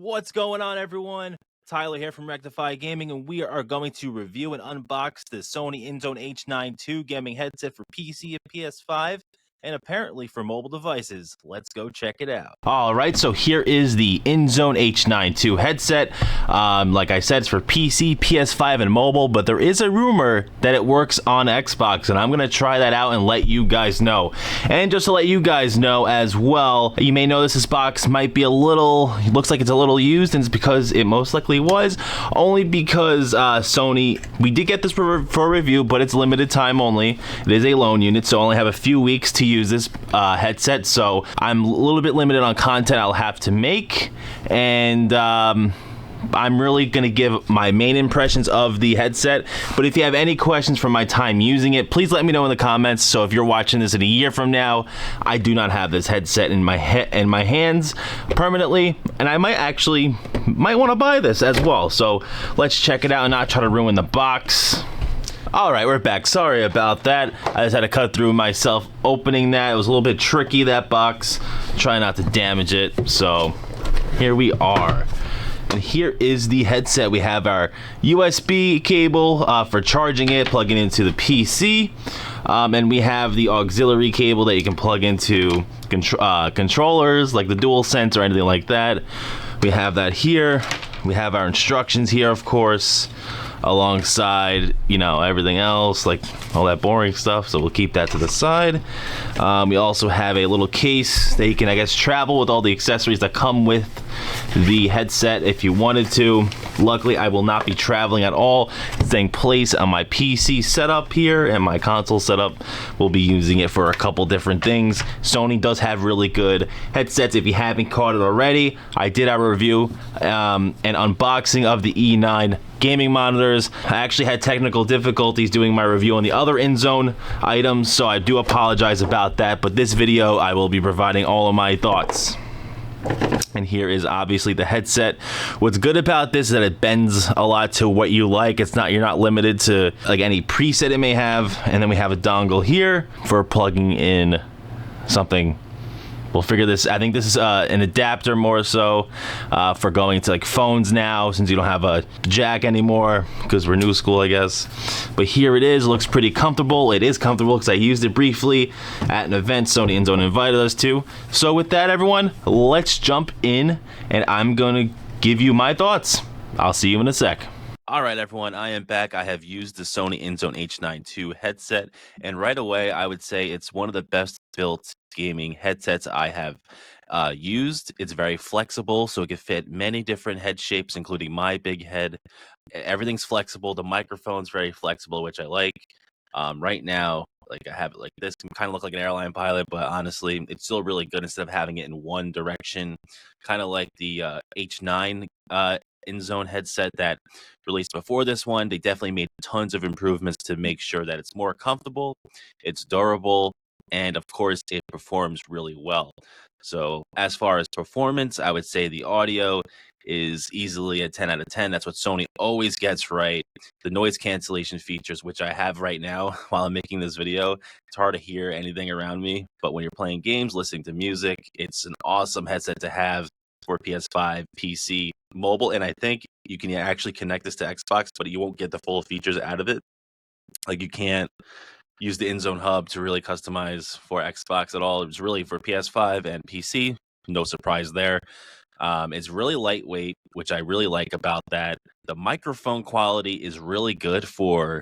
What's going on, everyone? Tyler here from Rectify Gaming, and we are going to review and unbox the Sony INZONE H9 II gaming headset for PC and PS5, and apparently for mobile devices. Let's go check it out. All right, so here is the INZONE H9 II headset. Like I said, it's for PC, PS5, and mobile, but there is a rumor that it works on Xbox, and I'm going to try that out and let you guys know. And just to let you guys know as well, you may notice this box might be looks like it's a little used, and it's because it most likely was, only because Sony, we did get this for review, but it's limited time only. It is a loan unit, so I only have a few weeks to use this headset, so I'm a little bit limited on content I'll have to make, and I'm really going to give my main impressions of the headset. But if you have any questions from my time using it, please let me know in the comments. So if you're watching this in a year from now, I do not have this headset in my hands permanently, and I might want to buy this as well. So let's check it out and not try to ruin the box. All right, we're back. Sorry about that. I just had to cut through myself opening that. It was a little bit tricky, that box. Try not to damage it. So here we are. And here is the headset. We have our USB cable for charging it, plugging into the PC. And we have the auxiliary cable that you can plug into controllers like the DualSense or anything like that. We have that here. We have our instructions here, of course, alongside, everything else, like all that boring stuff, so we'll keep that to the side. We also have a little case that you can, I guess, travel with all the accessories that come with the headset if you wanted to. Luckily, I will not be traveling at all. It's staying place on my PC setup here, and my console setup will be using it for a couple different things. Sony does have really good headsets. If you haven't caught it already, I did our review and unboxing of the E9 gaming monitors. I actually had technical difficulties doing my review on the other INZONE items, so I do apologize about that, but this video I will be providing all of my thoughts. And here is obviously the headset. What's good about this is that it bends a lot to what you like. You're not limited to like any preset it may have. And then we have a dongle here for plugging in something. We'll figure this. I think this is an adapter more so for going to like phones now, since you don't have a jack anymore because we're new school, I guess. But here it is. It looks pretty comfortable. It is comfortable because I used it briefly at an event Sony INZONE invited us to. So with that, everyone, let's jump in, and I'm going to give you my thoughts. I'll see you in a sec. All right, everyone, I am back. I have used the Sony INZONE H9 II headset, and right away, I would say it's one of the best built gaming headsets I have used. It's very flexible, so it can fit many different head shapes, including my big head. Everything's flexible. The microphone's very flexible, which I like. Right now, like I have it like this, can kind of look like an airline pilot, but honestly, it's still really good instead of having it in one direction, kind of like the H9 INZONE headset that released before this one. They definitely made tons of improvements to make sure that it's more comfortable, it's durable, and of course it performs really well. So as far as performance, I would say the audio is easily a 10 out of 10. That's what Sony always gets right. The noise cancellation features, which I have right now while I'm making this video, it's hard to hear anything around me, but when you're playing games, listening to music, it's an awesome headset to have for PS5, PC, mobile, and I think you can actually connect this to Xbox, but you won't get the full features out of it. Like, you can't use the INZONE hub to really customize for Xbox at all. It's really for PS5 and PC. No surprise there. It's really lightweight, which I really like about that. The microphone quality is really good for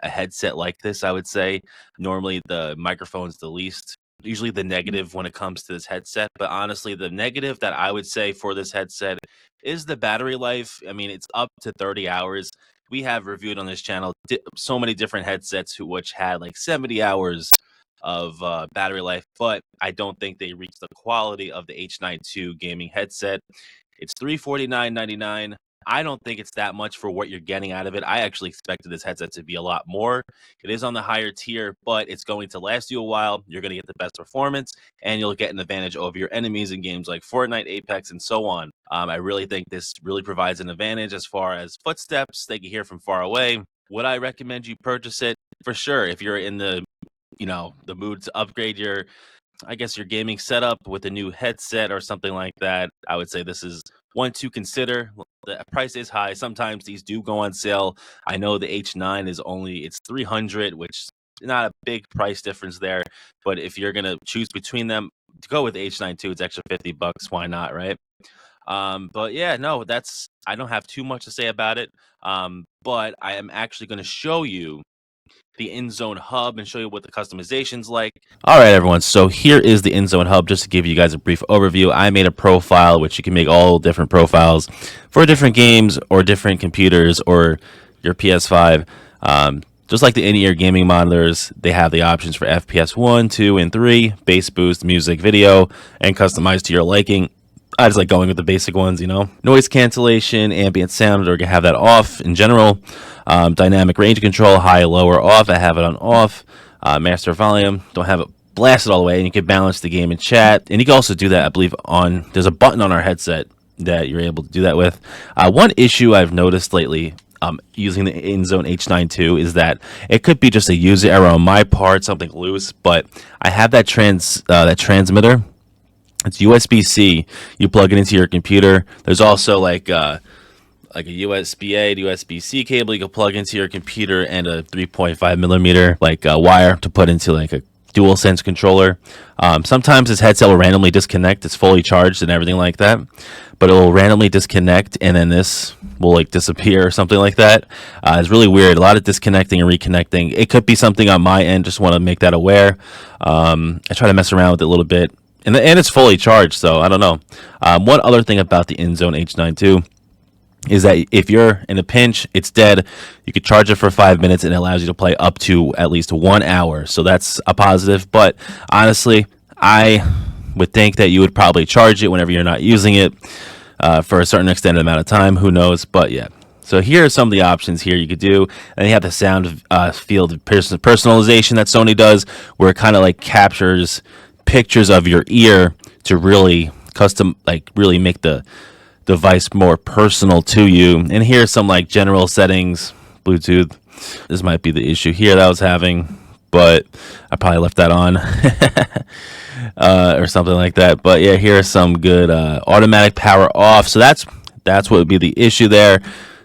a headset like this, I would say. Normally, the microphone's the least, usually the negative when it comes to this headset. But honestly, the negative that I would say for this headset is the battery life. I mean, it's up to 30 hours. We have reviewed on this channel so many different headsets which had like 70 hours of battery life, but I don't think they reached the quality of the H9 II gaming headset. It's $349.99. I don't think it's that much for what you're getting out of it. I actually expected this headset to be a lot more. It is on the higher tier, but it's going to last you a while. You're going to get the best performance, and you'll get an advantage over your enemies in games like Fortnite, Apex, and so on. I really think this really provides an advantage as far as footsteps they can hear from far away. Would I recommend you purchase it? For sure, if you're in the mood to upgrade your, I guess, your gaming setup with a new headset or something like that, I would say this is one to consider. The price is high. Sometimes these do go on sale. I know the H9 is it's $300, which is not a big price difference there. But if you're gonna choose between them, to go with the H9 too, it's extra $50. Why not, right? But yeah, no, I don't have too much to say about it. But I am actually going to show you the INZONE hub and show you what the customization's like. All right, everyone. So here is the INZONE hub. Just to give you guys a brief overview, I made a profile, which you can make all different profiles for different games or different computers or your PS5. Just like the in-ear gaming monitors, they have the options for FPS 1, 2, and 3, bass boost, music, video, and customized to your liking. I just like going with the basic ones, Noise cancellation, ambient sound, or have that off in general. Dynamic range control, high, low, or off. I have it on off. Master volume, don't have it blasted all the way. And you can balance the game and chat. And you can also do that, I believe, there's a button on our headset that you're able to do that with. One issue I've noticed lately using the INZONE H9 II is that it could be just a user error on my part, something loose, but I have that transmitter. It's USB-C. You plug it into your computer. There's also like a USB-A to USB-C cable you can plug into your computer, and a 3.5 millimeter wire to put into like a DualSense controller. Sometimes this headset will randomly disconnect. It's fully charged and everything like that, but it will randomly disconnect, and then this will disappear or something like that. It's really weird. A lot of disconnecting and reconnecting. It could be something on my end. Just want to make that aware. I try to mess around with it a little bit. And it's fully charged, so I don't know. One other thing about the INZONE H9 II is that if you're in a pinch, it's dead. You could charge it for 5 minutes, and it allows you to play up to at least 1 hour. So that's a positive. But honestly, I would think that you would probably charge it whenever you're not using it for a certain extended amount of time. Who knows? But yeah. So here are some of the options here you could do. And you have the sound field personalization that Sony does, where it kind of captures pictures of your ear to really really make the device more personal to you. And here's some general settings. Bluetooth, this might be the issue here that I was having, but I probably left that on or something like that. But yeah, here are some good automatic power off. So that's what would be the issue there.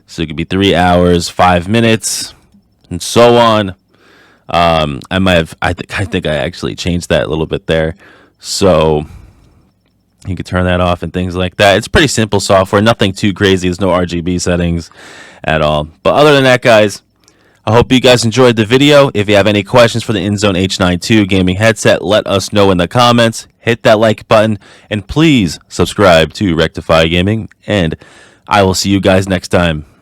So it could be 3 hours, 5 minutes, and so on. I think I actually changed that a little bit there, so you can turn that off and things like that. It's pretty simple software, nothing too crazy. There's no RGB settings at all. But other than that, guys, I hope you guys enjoyed the video. If you have any questions for the INZONE H9 II gaming headset, let us know in the comments. Hit that like button, and please subscribe to Rectify Gaming, and I will see you guys next time.